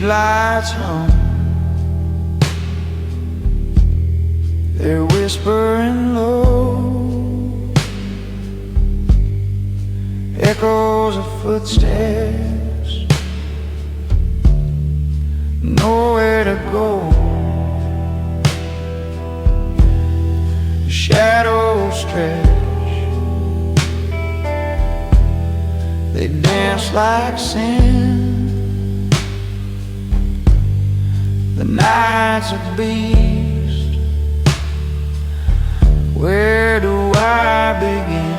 streetlights hum, they're whispering low, echoes of footsteps, nowhere to go. Shadows stretch, they dance like sin. The night's a beast, where do I begin?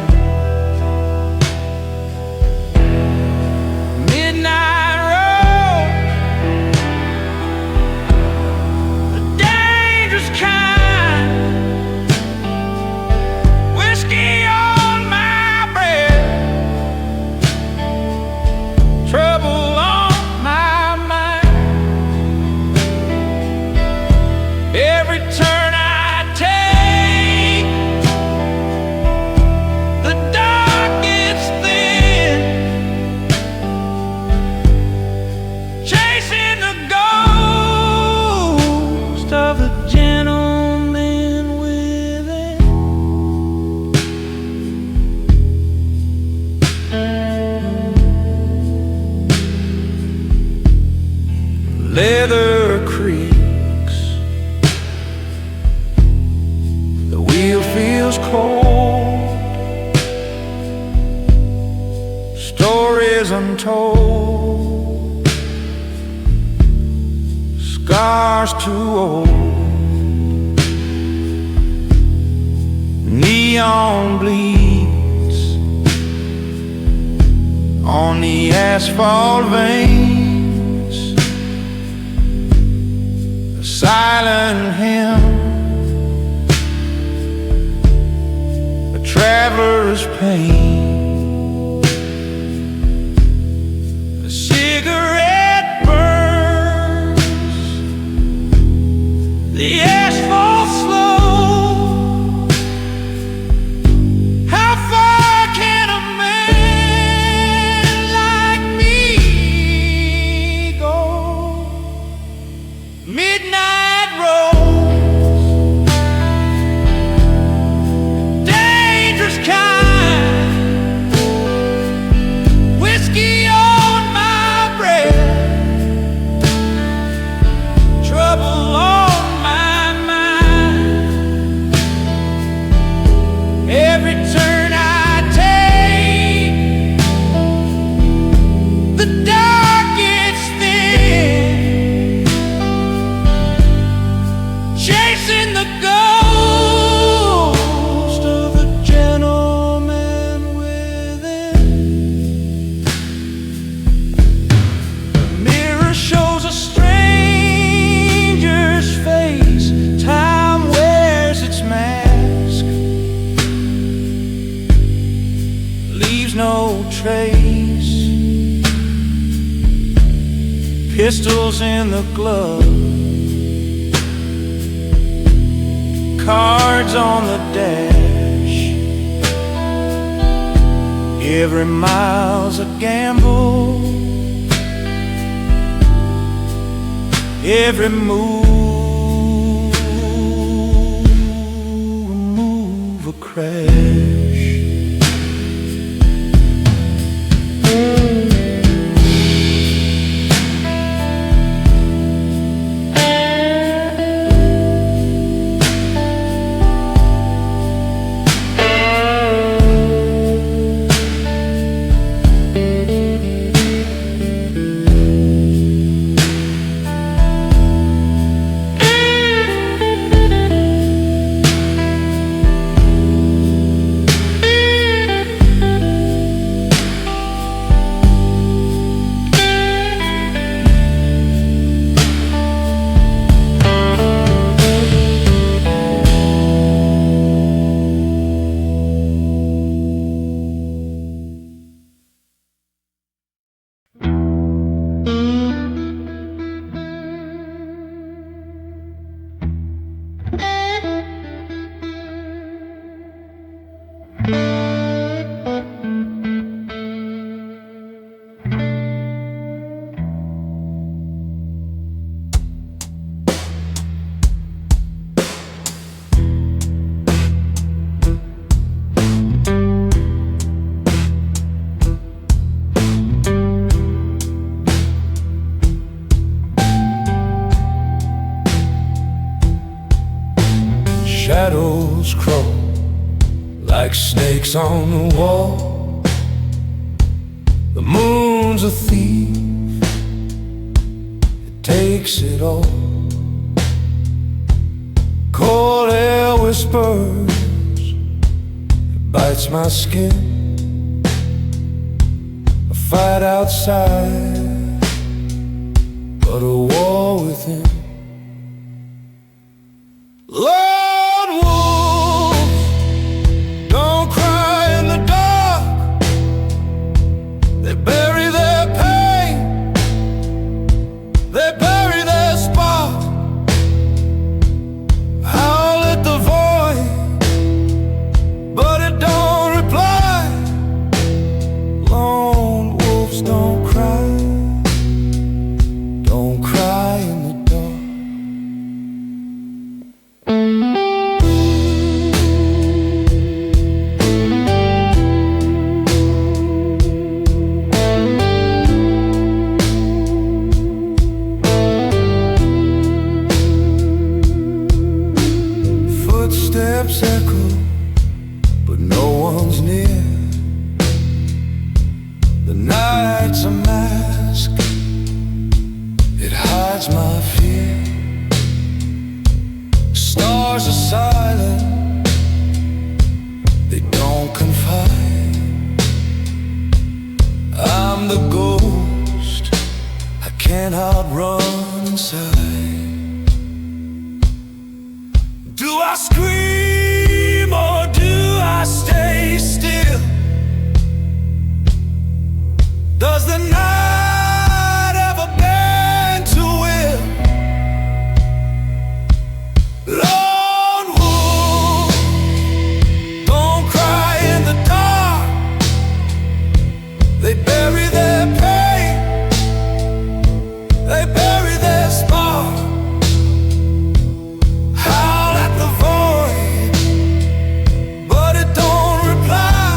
Midnight road, the dangerous kind, whiskey on my breath, trouble on my mind. Every turn I take, the dark gets thin, chasing the ghost of the gentleman within. Leather creaks, the wheel feels cold, stories untold, scars too old. Neon bleeds on the asphalt veins, a silent hymn, a traveler's pain. A cigarette burns, the asphalt slow. How far can a man like me go? Midnight road, dangerous kind, whiskey on my breath, trouble on my mind. Every turn I take, the dark gets thin, chasing the ghost of the gentleman within. The mirror shows a stranger's face, time wears its mask, leaves no trace. Pistols in the glove, cards on the dash. Every mile's a gamble, every move a crash. Shadows crawl like snakes on the wall. The moon's a thief, it takes it all. Cold air whispers, it bites my skin. A fight outside, but a war within. Lone wolves don't cry in the dark. They bury their pain, they bury their spark. Howl at the void, but it don't reply. Lone wolves don't cry in the dark. Footsteps echo, but no one's near. The night's a mask, it hides my fear. Stars are silent, they don't confide. I'm the ghost, I can't outrun inside. Do I scream or do I stay still? Does the night ever bend to will? Lone wolf don't cry in the dark. They bury their pain, they bury their spark. Howl at the void, but it don't reply.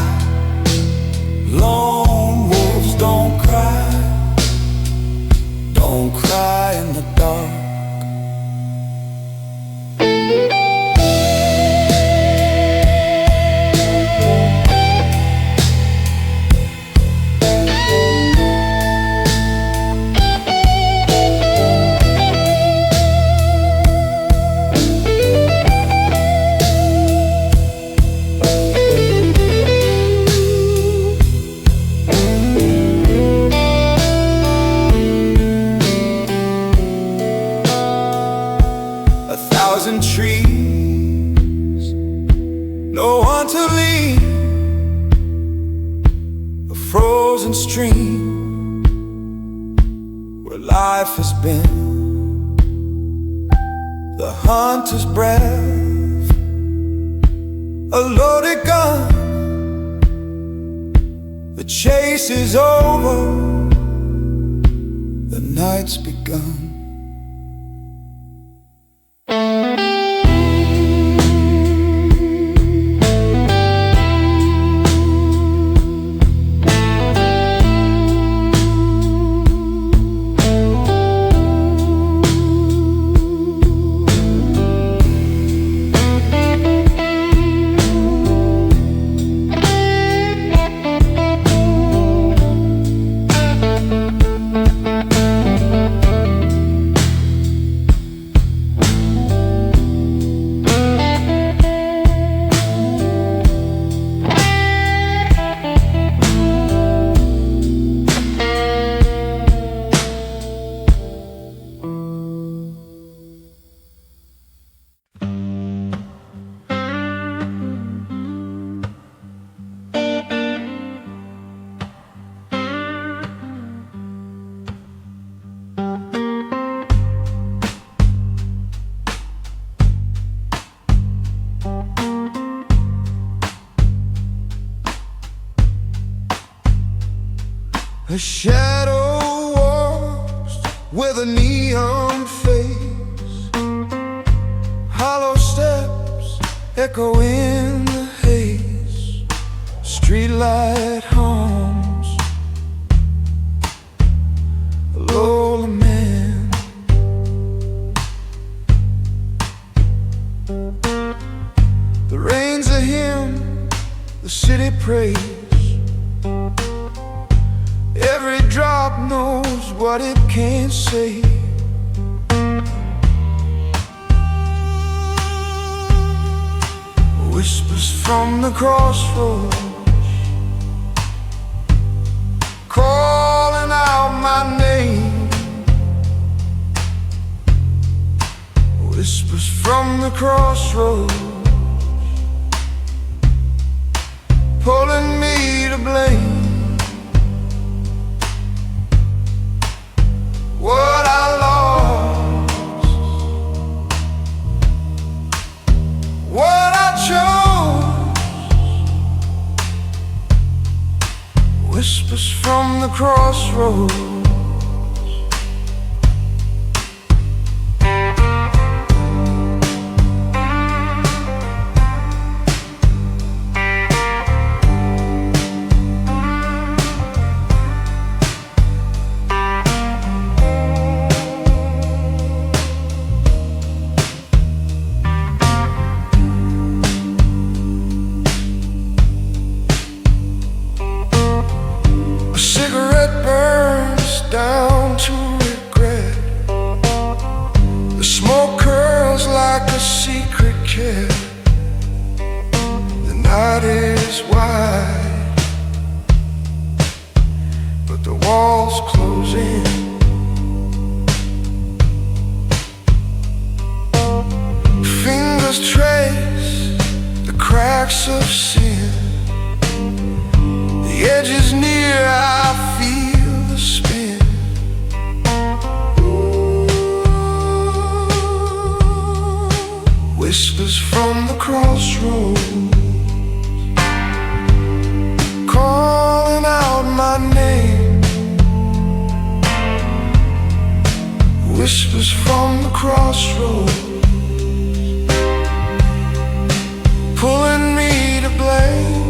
Lone wolves don't cry in the dark. A thousand trees, no one to lean. A frozen stream where life has been. The hunter's breath, a loaded gun. The chase is over, the night's begun. A shadow walks with a neon face. Hollow steps echo in the haze. Streetlight hums a lonely man. The rain's a hymn, the city prays. Every drop knows what it can't say. Whispers from the crossroads, calling out my name. Whispers from the crossroads, pulling me to blame. What I lost, what I chose. Whispers from the crossroads. Down to regret. The smoke curls like a secret cat. The night is wide, but the walls close in. Fingers trace the cracks of sin. The edge is near, I feel the spin. Whispers from the crossroads, calling out my name. Whispers from the crossroads, pulling me to blame.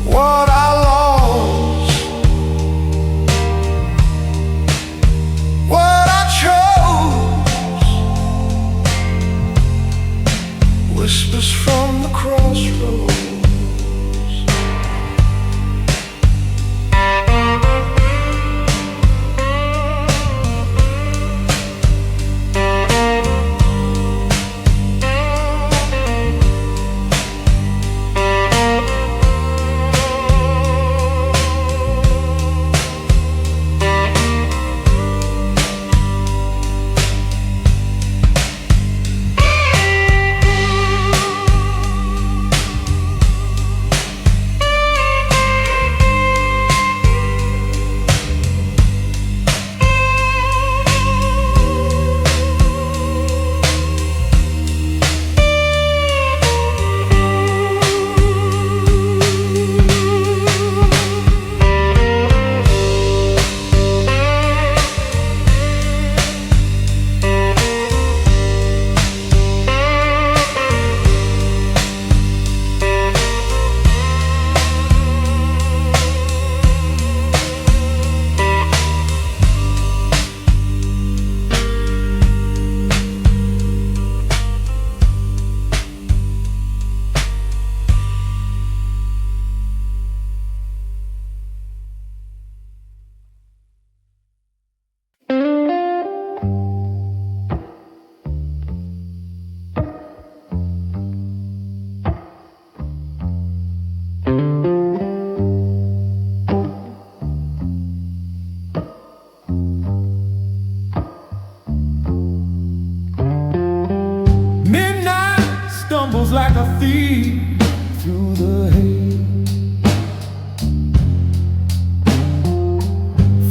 What I lost, what I chose. Whispers from the crossroads. Like a thief through the haze.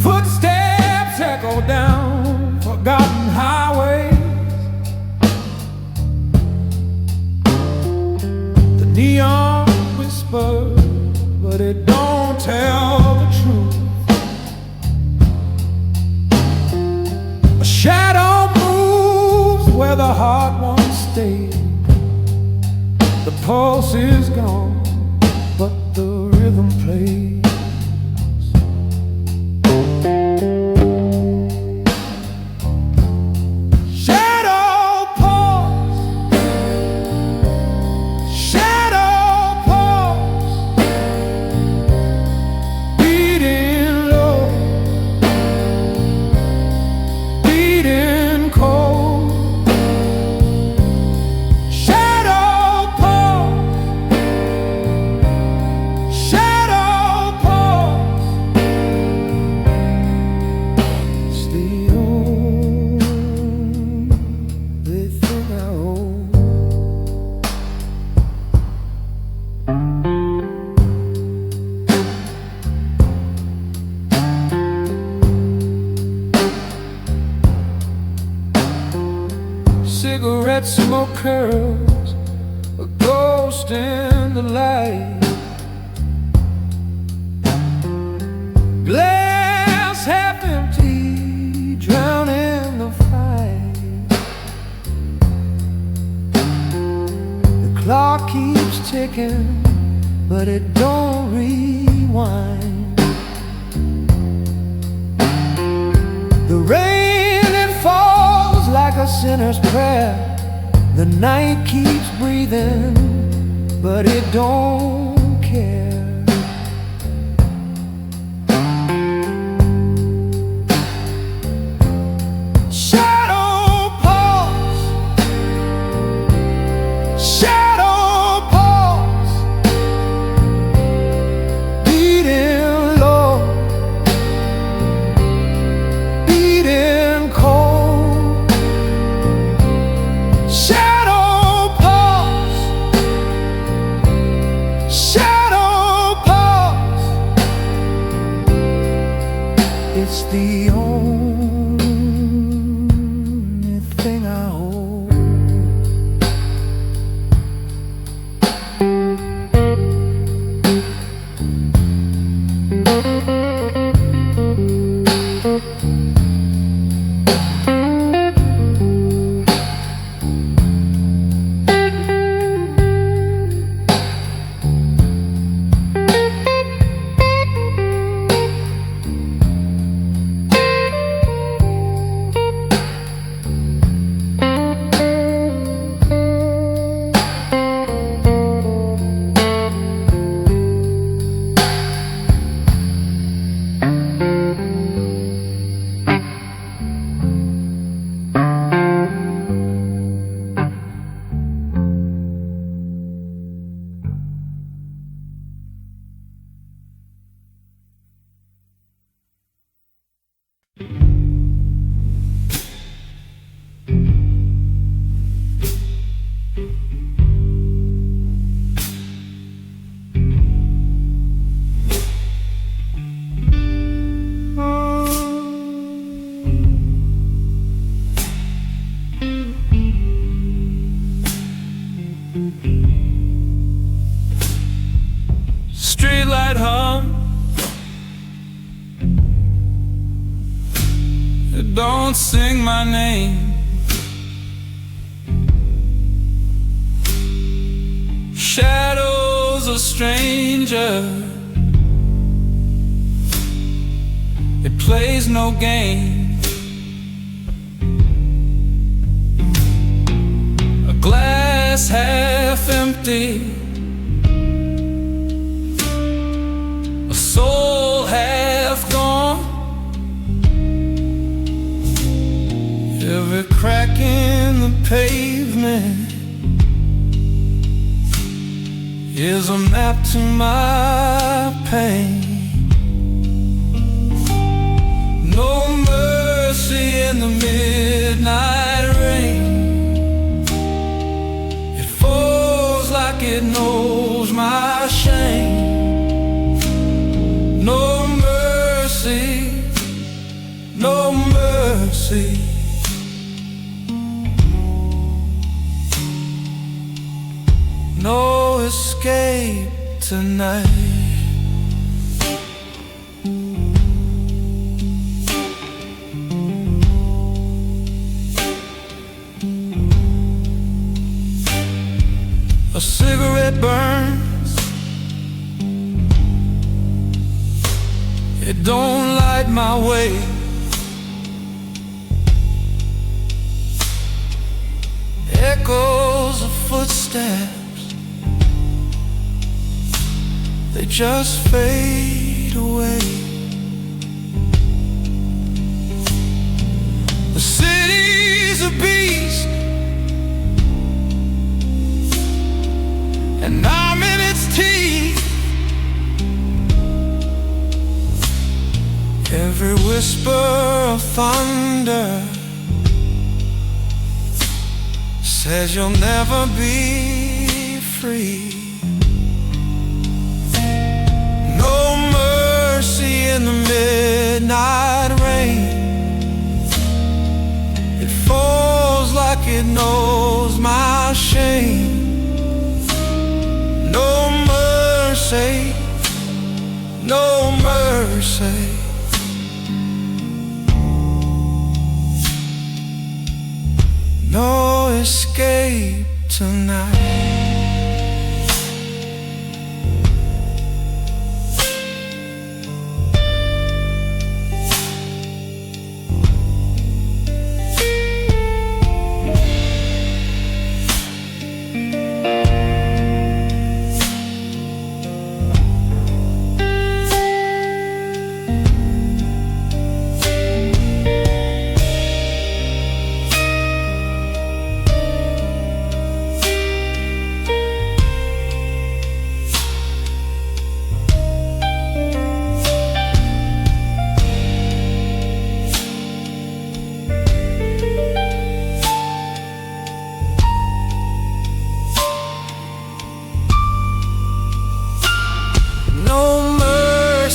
Footsteps echo down forgotten highways. The neon whispers, but it don't tell the truth. A shadow moves where the heart once stayed. The pulse is gone, but the rhythm plays. Shadow pulls cigarette smoke curls, a ghost in the light. Glass half empty, drowning the fight. The clock keeps ticking, but it don't rewind. The rain, it falls like a sinner's prayer. The night keeps breathing, but it don't care. It's the only thing I hold. Streetlight hum, it don't sing my name. Shadows a stranger, it plays no game. A glass half empty, soul half gone. Every crack in the pavement is a map to my pain. No mercy in the midnight rain. It falls like it knows my shame. No mercy, no mercy. No escape tonight. A cigarette burns, it don't light my way. Echoes of footsteps, they just fade away. The city's a beast, and I'm in its teeth. Every whisper of thunder says you'll never be free. No mercy in the midnight rain. It falls like it knows my shame. No mercy, no mercy. No escape tonight.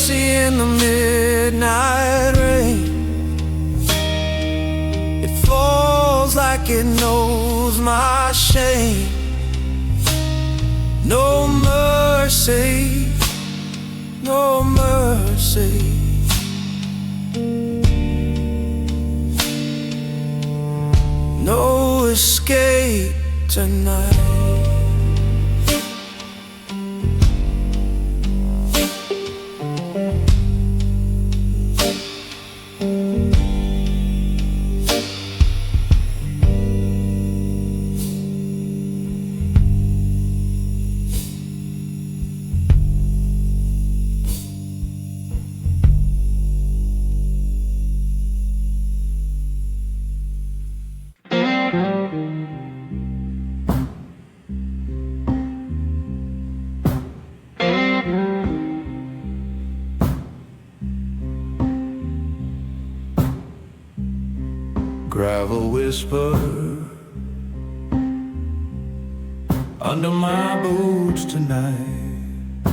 In the midnight rain, it falls like it knows my shame. No mercy, no mercy. No escape tonight. Gravel whisper under my boots tonight.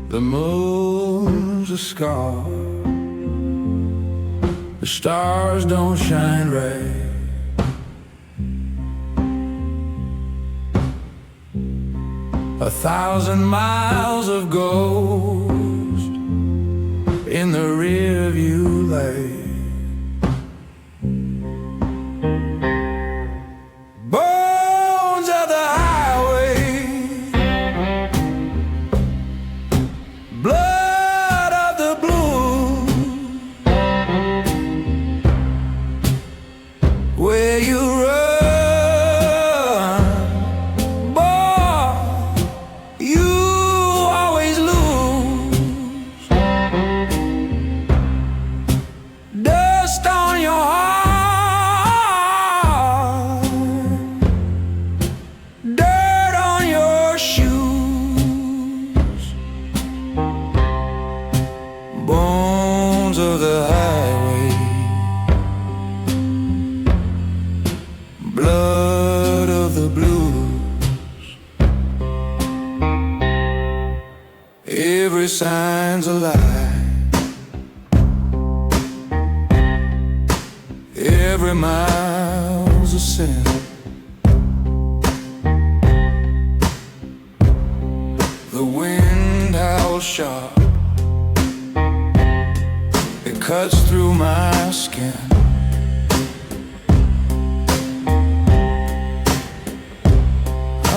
The moon's a scar, the stars don't shine right. 1,000 miles of ghost in the rear view light. Bones of the highway, blood of the blue, where you run, boy, you always lose. Dust on your heart, dirt on your shoes. Bones of the highway, blood of the blues. Every sign's a lie, every mile's a sin. The wind howls sharp, it cuts through my skin.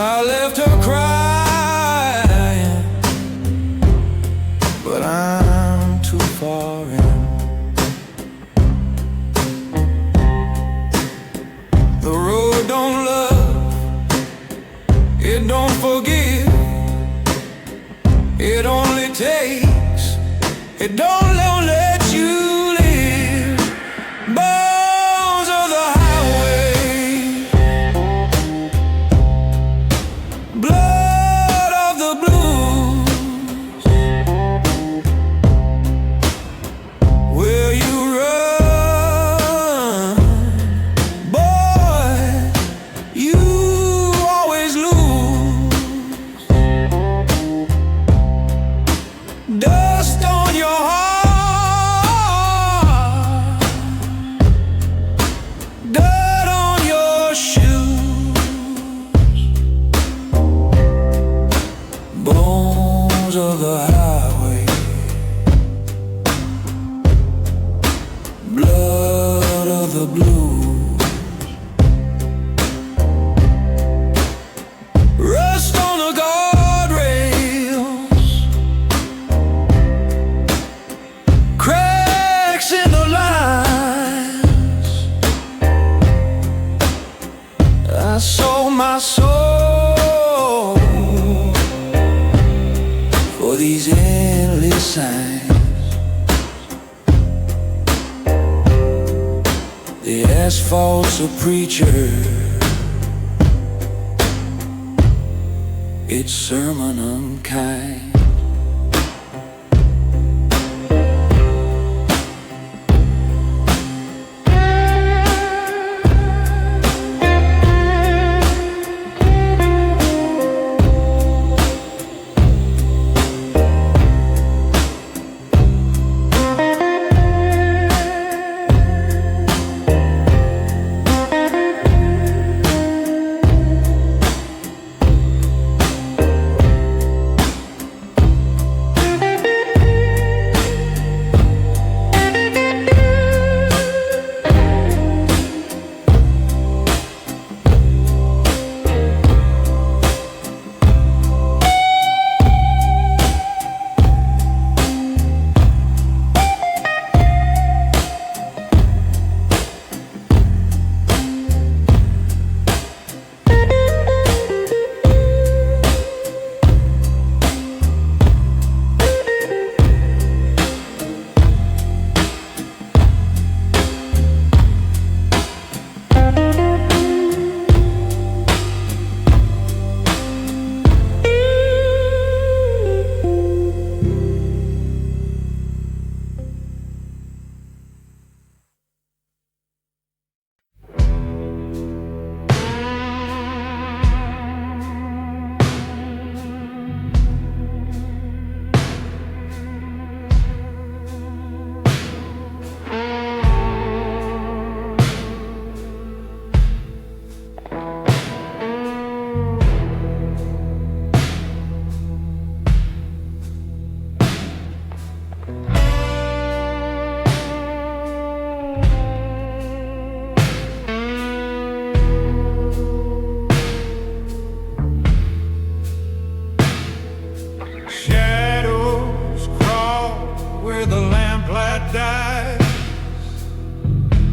I left her crying, but I'm too far in. The road don't love, it don't forgive, it only takes, it don't let you live. Bones of the highway, blood the blues. Rust on the guardrails, cracks in the lines. I sold my soul for these endless signs. The asphalt's a preacher, its sermon unkind.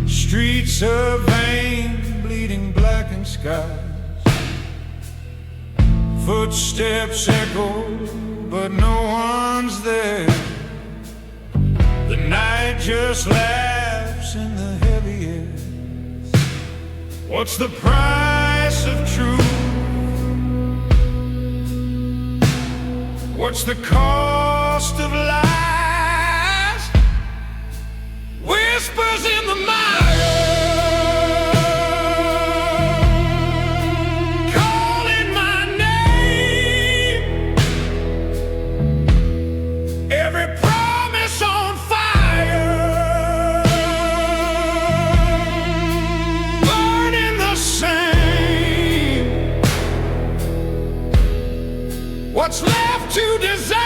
Streets of vein, bleeding blackened skies. Footsteps echo, but no one's there. The night just laughs in the heavy air. What's the price of truth? What's the cost of lies? Whispers in the mire, calling my name. Every promise on fire, burning the same. What's left to desire?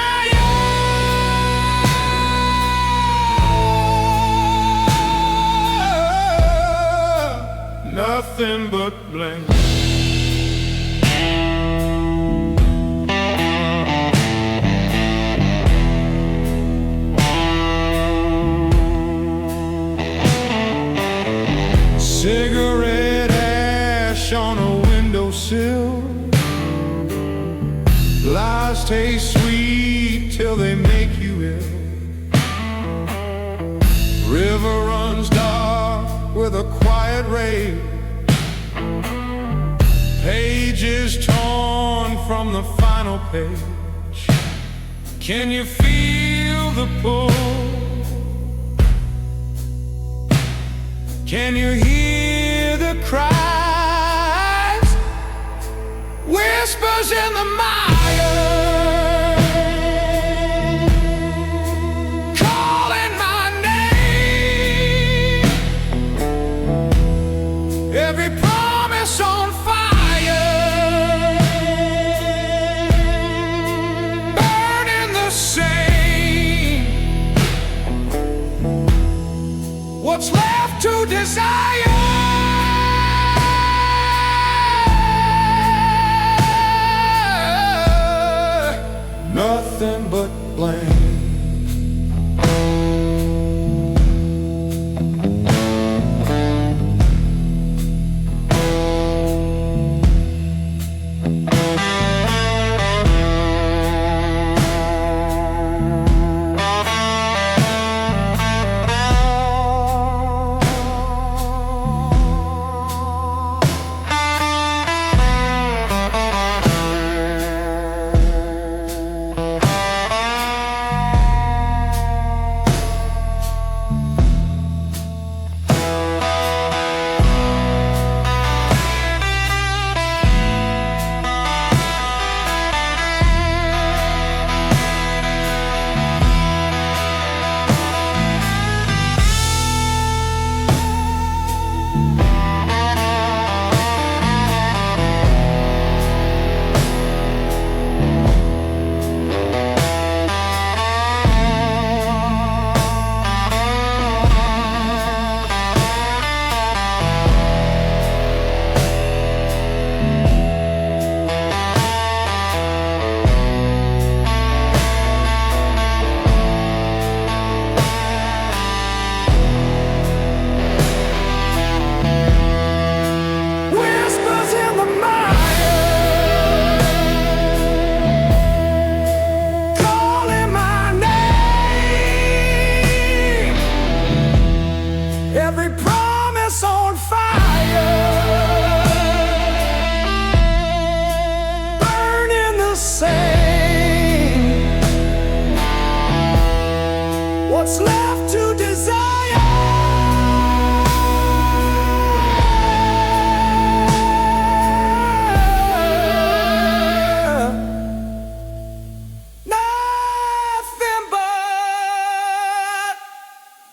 Nothing but blame. Cigarette ash on a windowsill. Lies taste sweet till they make you ill. River runs dark with a quiet rage. Pages torn from the final page. Can you feel the pull? Can you hear the cries? Whispers in the mire, calling my name. Every promise on fire, burning the same. What's left? left to desire? Nothing but blame. Every promise on fire, burning the same. What's left to desire? Nothing but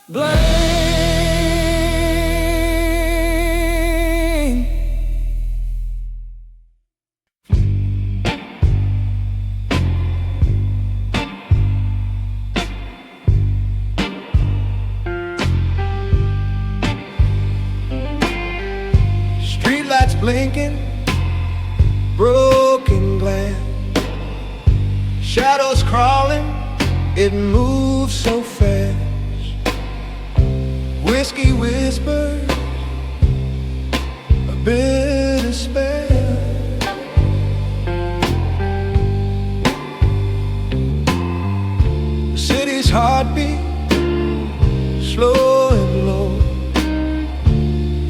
blame. Streetlights blinking, broken glass, shadows crawling, it moves so fast. Whiskey whispers, a bit of despair. The city's heartbeat, slow and low,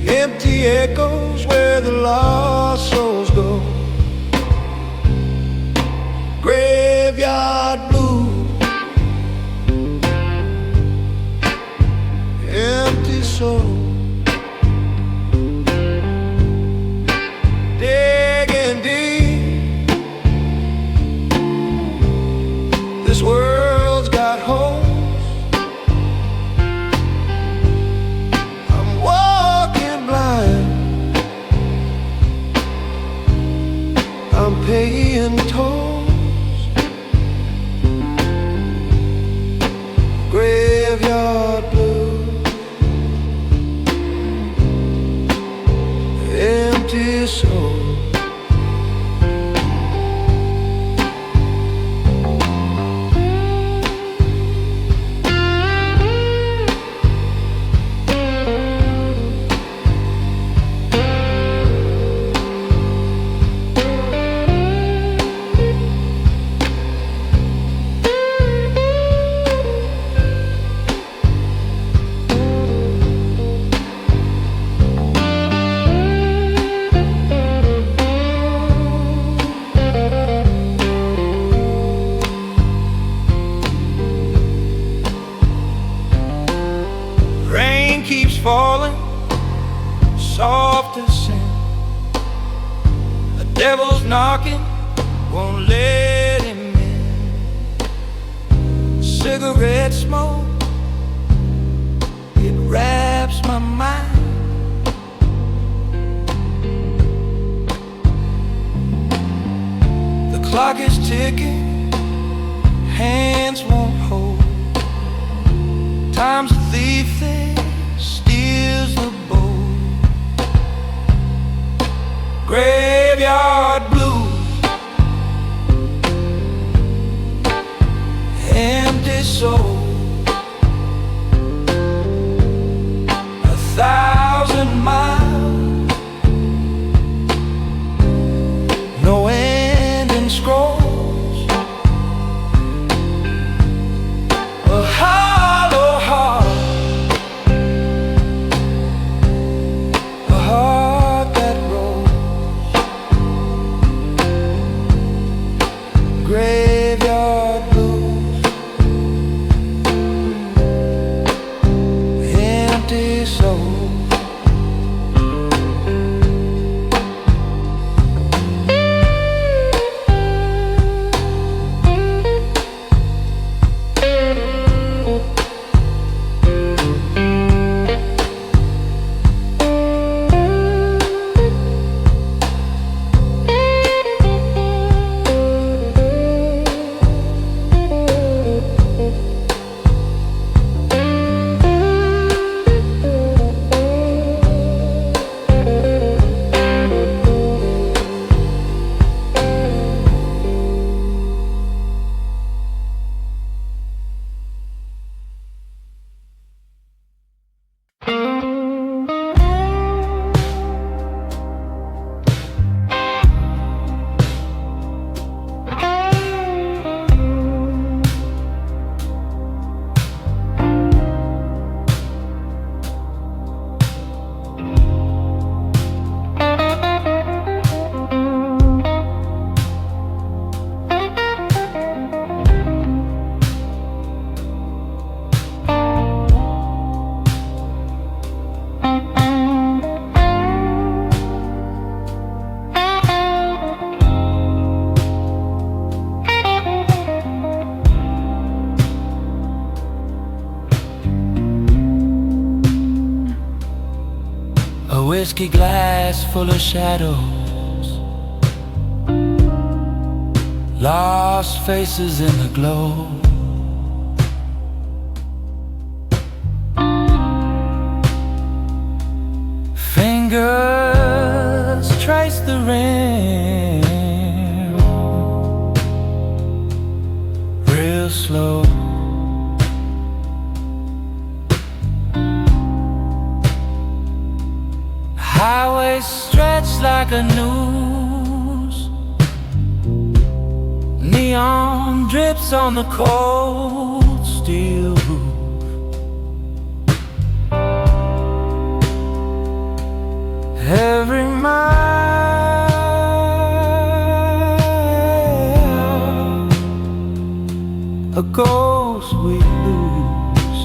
empty echoes where the lost souls go. Graveyard blue, empty soul. Digging deep, this world's got holes. I'm walking blind, I'm paying tolls. Graveyard blue, empty soul. Rain keeps falling, soft as sin. The devil's knocking, won't let him in. Cigarette smoke, it wraps my mind. The clock is ticking, hands won't hold. Time's a thief, they steal whiskey glass full of shadows, lost faces in the glow. Fingers trace the rim real slow. Highway stretched like a noose, neon drips on the cold steel roof. Every mile a ghost we lose.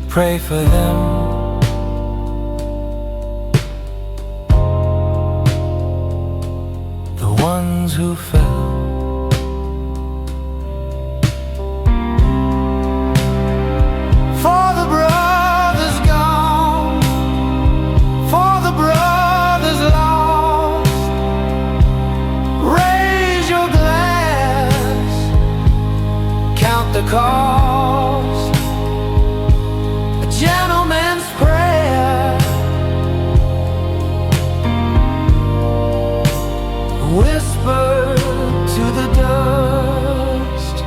Pray for them, the ones who fell. For the brothers gone, for the brothers lost, raise your glass, count the cost. A gentleman's prayer, whisper to the dust.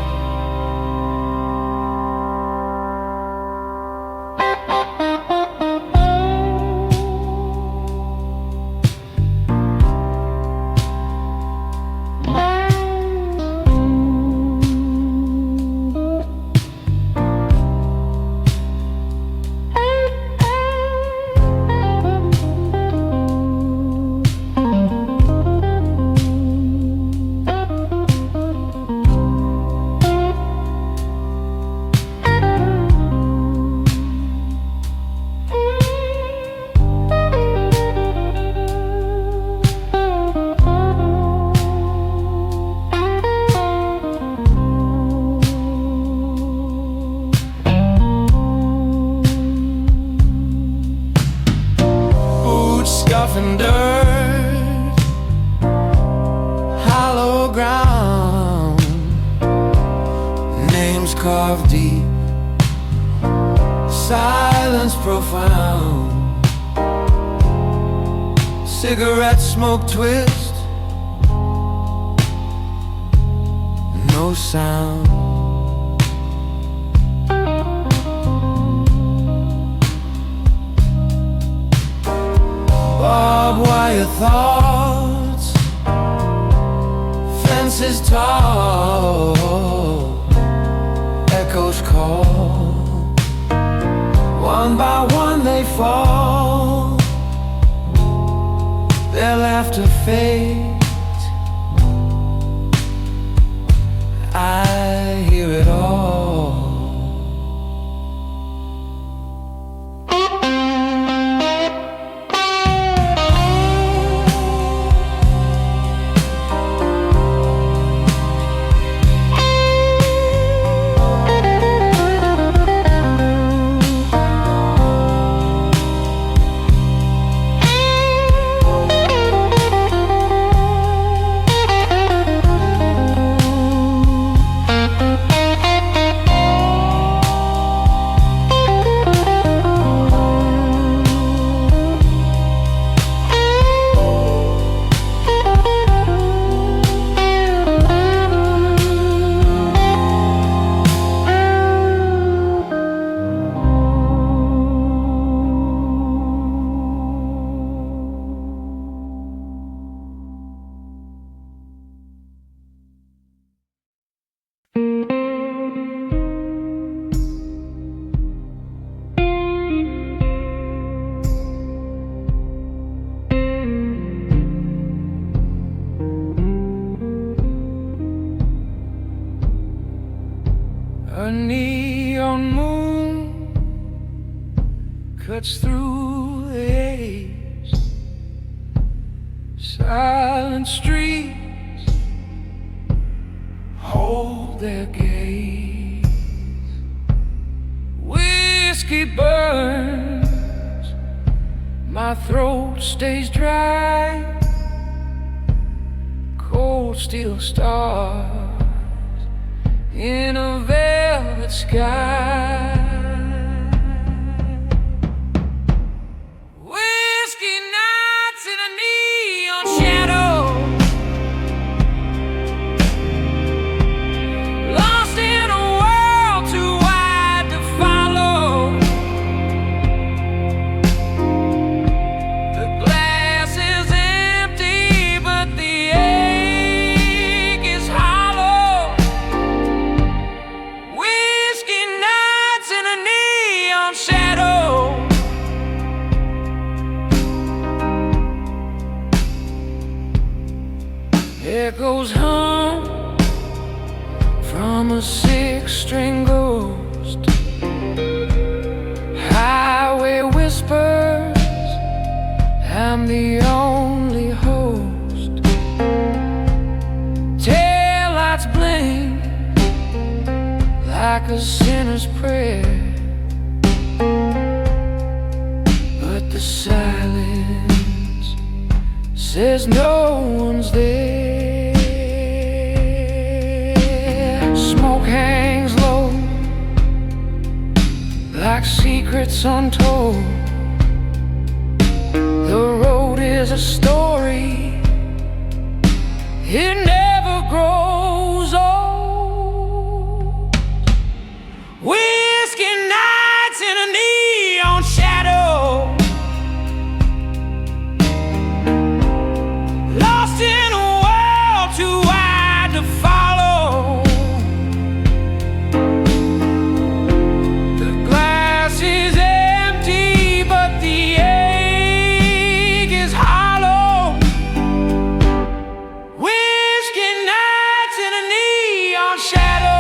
And dirt, hollow ground, names carved deep, silence profound. Cigarette smoke twist, no sound. Barbed wire thoughts, fences tall, echoes call. One by one they fall, their laughter fades. I hear it all. A neon moon cuts through the haze. Silent streets hold their gaze. whiskey burns, my throat stays dry. Cold steel stars in a velvet sky. Whiskey nights in a neon shadow, lost in a world too wide to follow. The glass is empty, but the ache is hollow. Whiskey nights in a neon shadow, echoes hum from a six-string ghost. Highway whispers, I'm the only host. Taillights blink like a sinner's prayer, but the silence says no one's there. Smoke hangs low like secrets untold. The road is a story, it never grows old. Whiskey nights in a neon shadow, lost in a world too wide to follow. The glass is empty, but the ache is hollow. Whiskey nights in a neon shadow.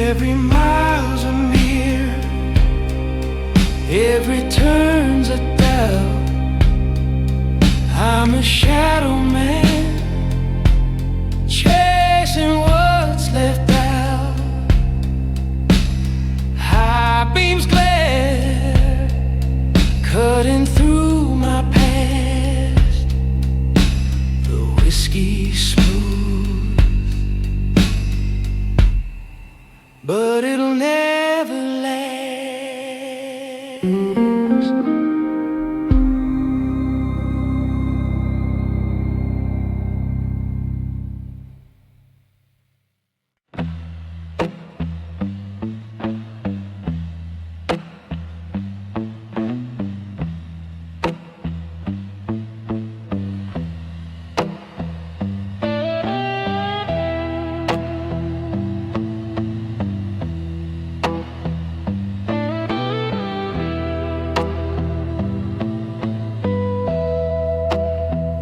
Every mile's a mirror, every turn's a doubt. I'm a shadow man, chasing what's left out. High beams glare, cutting through my past. The whiskey smooth, but it'll never last.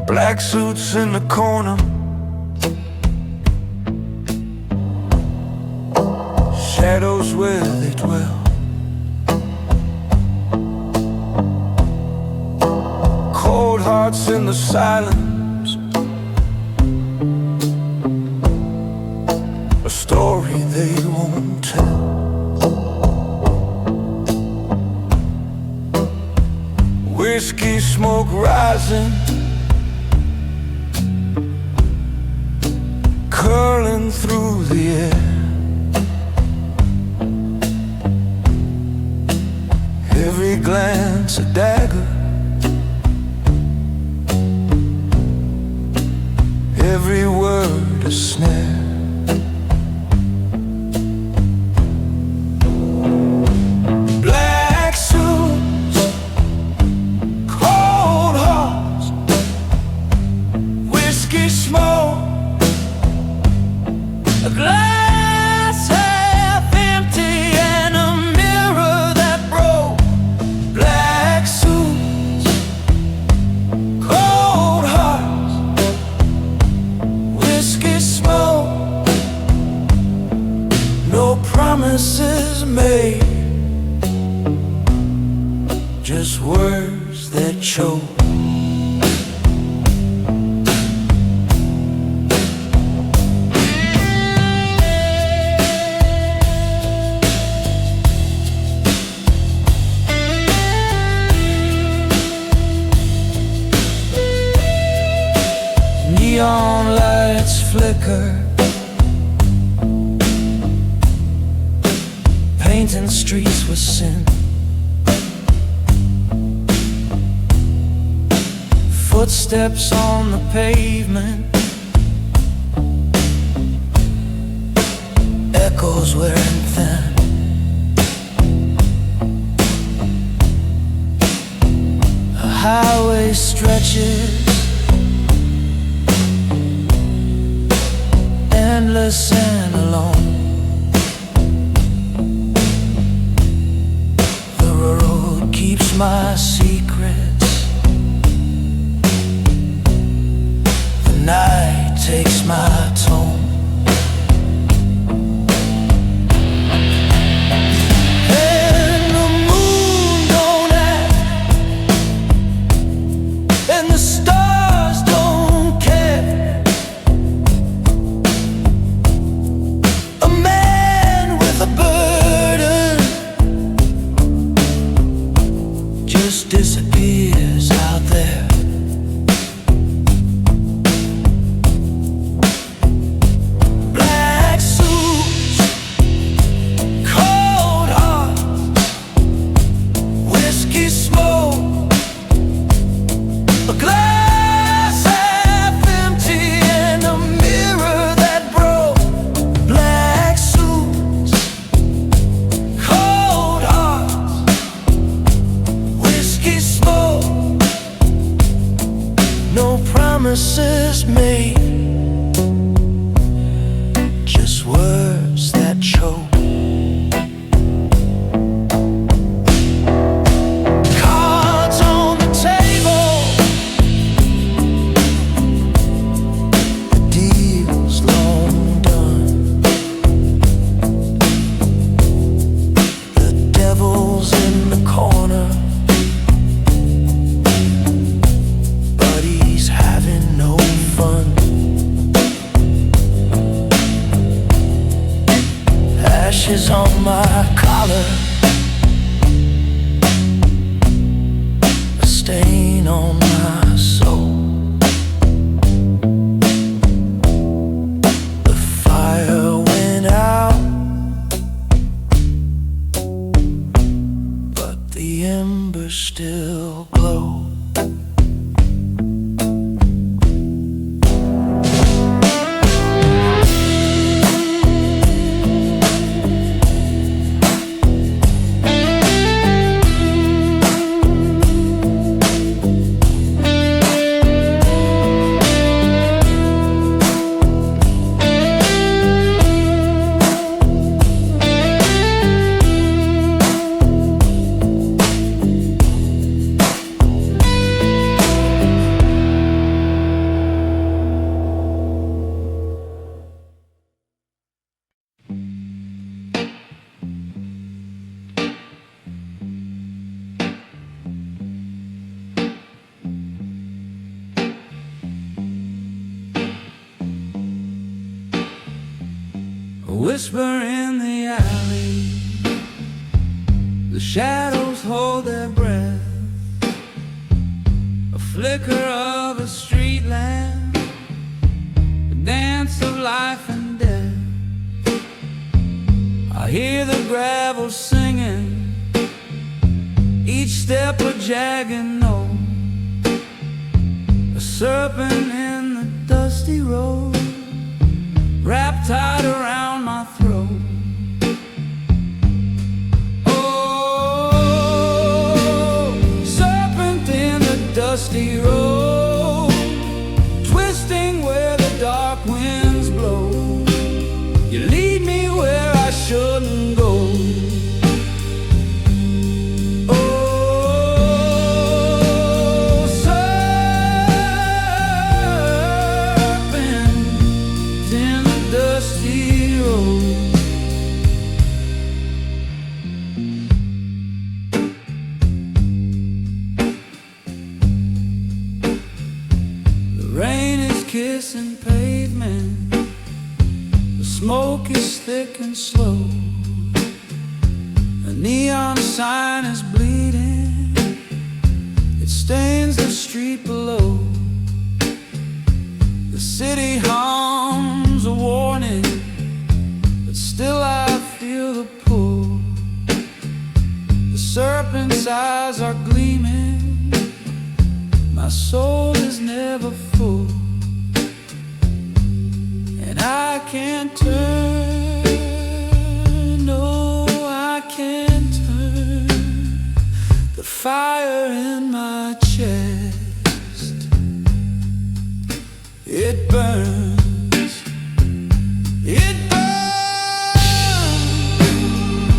Black suits in the corner, shadows where they dwell. Cold hearts in the silence, a story they won't tell. Whiskey smoke rising, curling through the air. Every glance a dagger, every word a snare. Black suits, cold hearts, neon lights flicker, painting streets with sin. Footsteps on the pavement, echoes wearing thin. A highway stretches, endless and alone. The road keeps my secrets, the night takes my tone. Disappears out there. Black suits, cold hearts, whiskey smoke, a glass half empty and a mirror that broke. Black suits, cold hearts, whiskey smoke, no promises made, just words that choke. Cards on the table, the deal's long done. The devil's in the corner, having no fun. Ashes on my collar, a stain on my soul. The fire went out, but the embers still glow. A whisper in the alley, the shadows hold their breath. A flicker of a street lamp, a dance of life and death. I hear the gravel singing, each step a jagged note. A serpent in the dusty road, wrapped tight around my throat. Oh, serpent in the dusty road, twisting where the dark winds blow. You lead me where I shouldn't go. Oh, serpent in the dusty road. The rain is kissing pavement, the smoke is thick and slow. A neon sign is bleeding, it stains the street below. The eyes are gleaming, my soul is never full, and I can't turn, no, I can't turn the fire in my chest. It burns, it burns.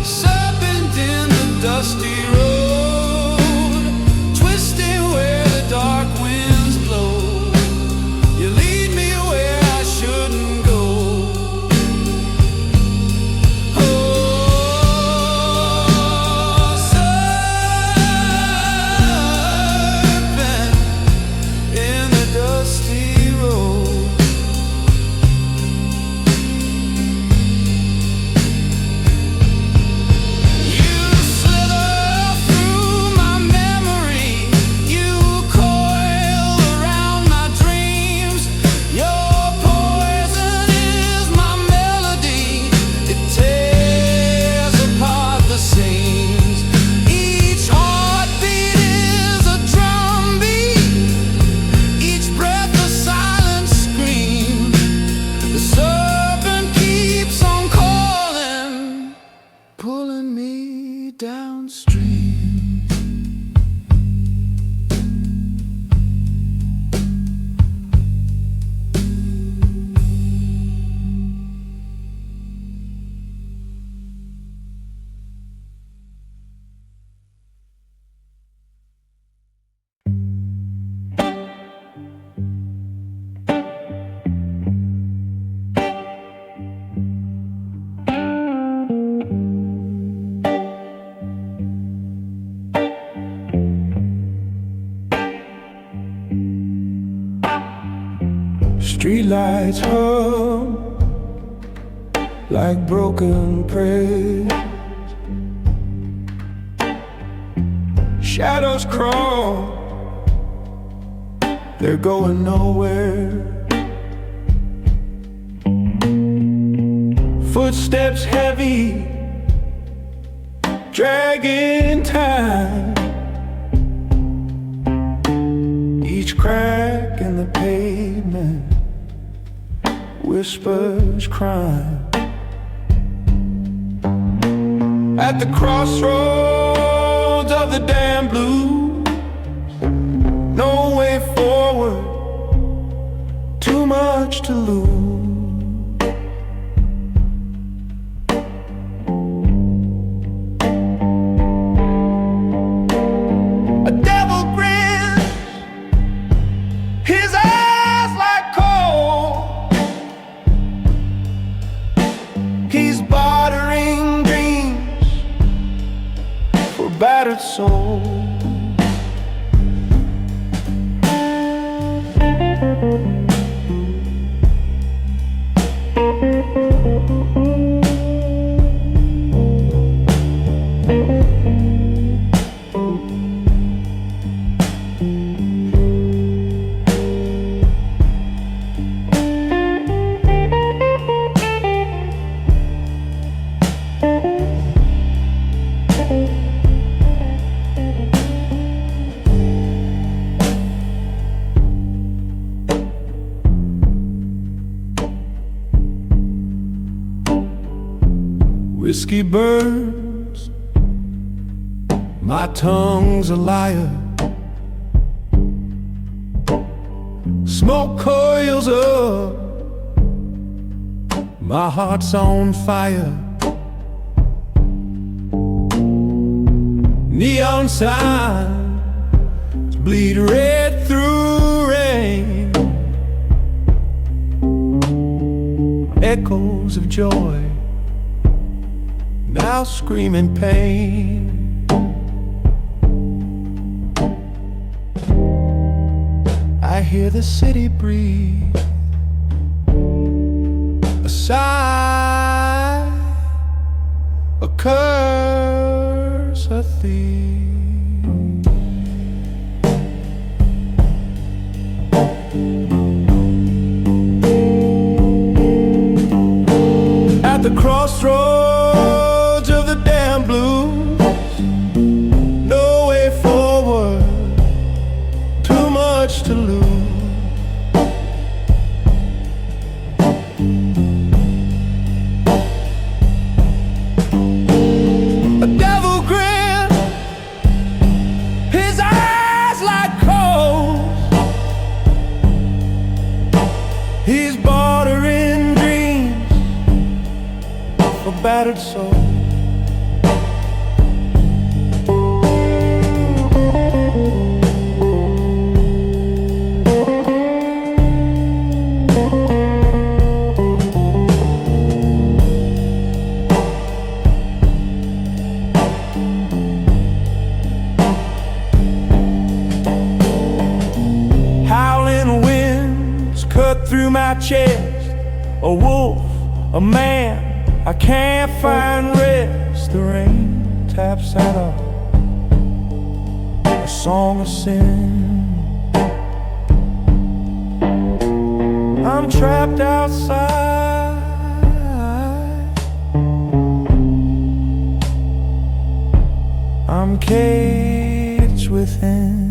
Serpent in the dusty road, twisting where the dark winds blow. You lead me where I shouldn't go. Oh, serpent in the dusty road. You slither through my memory, you coil around my dreams. Your poison is my melody, it tears apart the seams. Each heartbeat is a drumbeat, each breath a silent scream. The serpent keeps on calling, pulling me downstream. Streetlights hum like broken prayers. Shadows crawl, they're going nowhere. Footsteps heavy, dragging time. Each crack in the pavement whispers crime. At the crossroads of the damn blues, no way forward, too much to lose. A devil grins, his eyes like coal. He's bartering dreams for battered souls. Whiskey burns, my tongue's a liar. Smoke coils up, my heart's on fire. Neon signs bleed red through rain. Echoes of joy now screaming pain. I hear the city breathe, a sigh, a curse, a thief. At the crossroads of the damn blues, no way He's bartering dreams for battered souls. Howling winds cut through my chest. A wolf, a man, I can't find rest. The rain taps out a song of sin. I'm trapped outside. I'm caged within.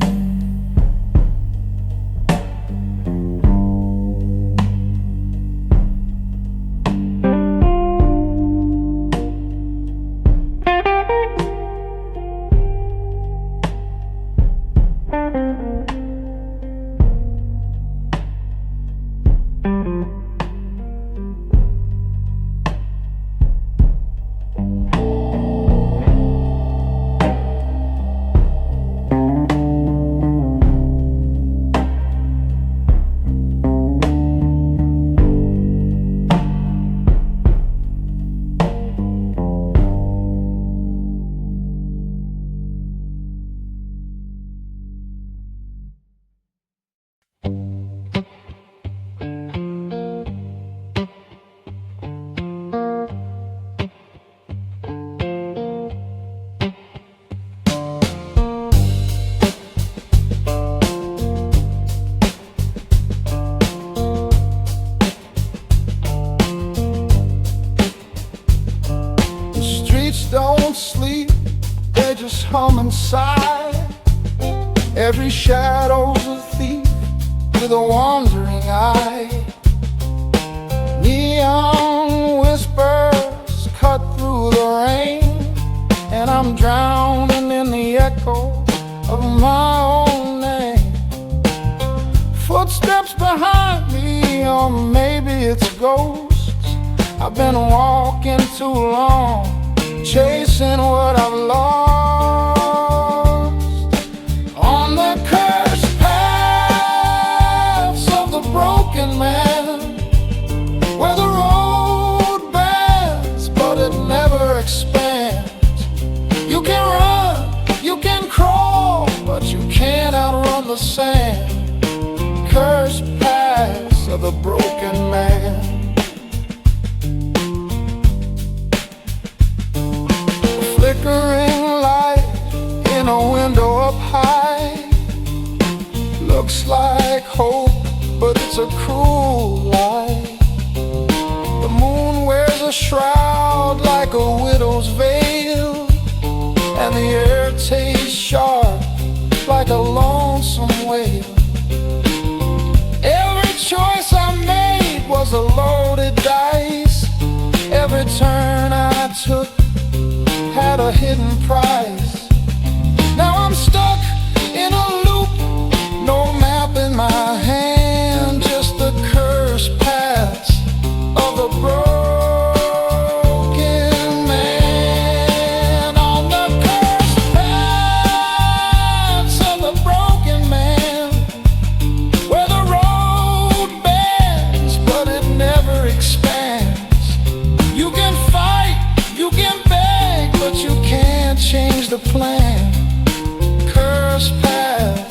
Don't sleep, they just hum inside. Every shadow's a thief with a wandering eye. Neon whispers cut through the rain, and I'm drowning in the echo of my own name. Footsteps behind me, or maybe it's ghosts. I've been walking too long, chasing what I've lost. On the cursed paths of the broken man, where the road bends but it never expands. You can run, you can crawl, but you can't outrun the sand. Cursed paths of the broken man. Flickering light in a window up high. Looks like hope, but it's a cruel lie. The moon wears a shroud like a widow's veil, and the air tastes sharp like a lonesome wail. Every choice I made was a loaded dice. Every turn I took had a hidden price. Now I'm stuck in a loop, no map in my hand, just the cursed paths of the broken man. On the cursed paths of the broken man, where the road bends but it never expands. You can fight, you can beg, but you can't change the plan. Cursed path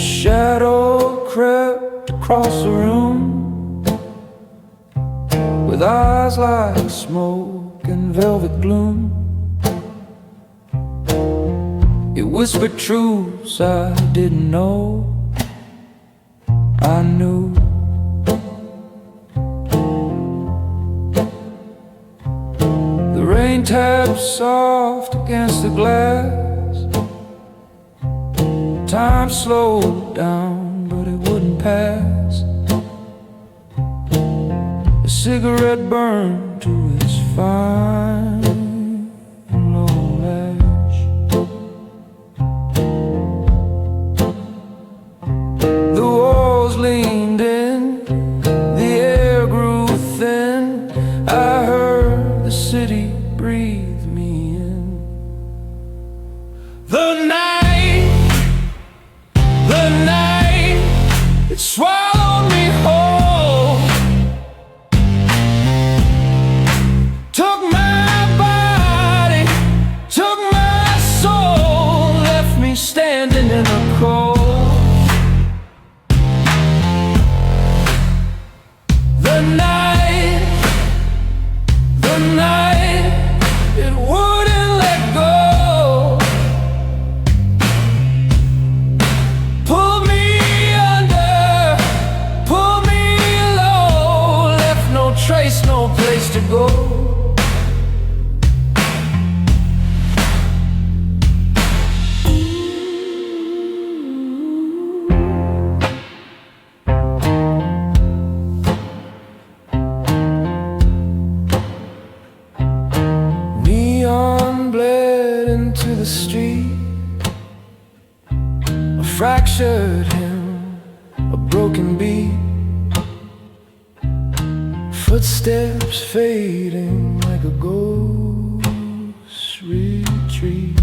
shadow crept across the room with eyes like smoke and velvet gloom. It whispered truths I didn't know I knew. The rain tapped soft against the glass. Time slowed down, but it wouldn't pass. A cigarette burned to its fine low ash. The walls leaned in, the air grew thin. I heard the city breathe me in. The night, it swallowed me whole. Took my body, took my soul, left me standing in the cold. The night, it wouldn't let go. Pulled me under, pulled me low, left no trace, no place to go. Neon bled into the street, a fractured hymn, a broken beat, footsteps fading like a ghost retreat.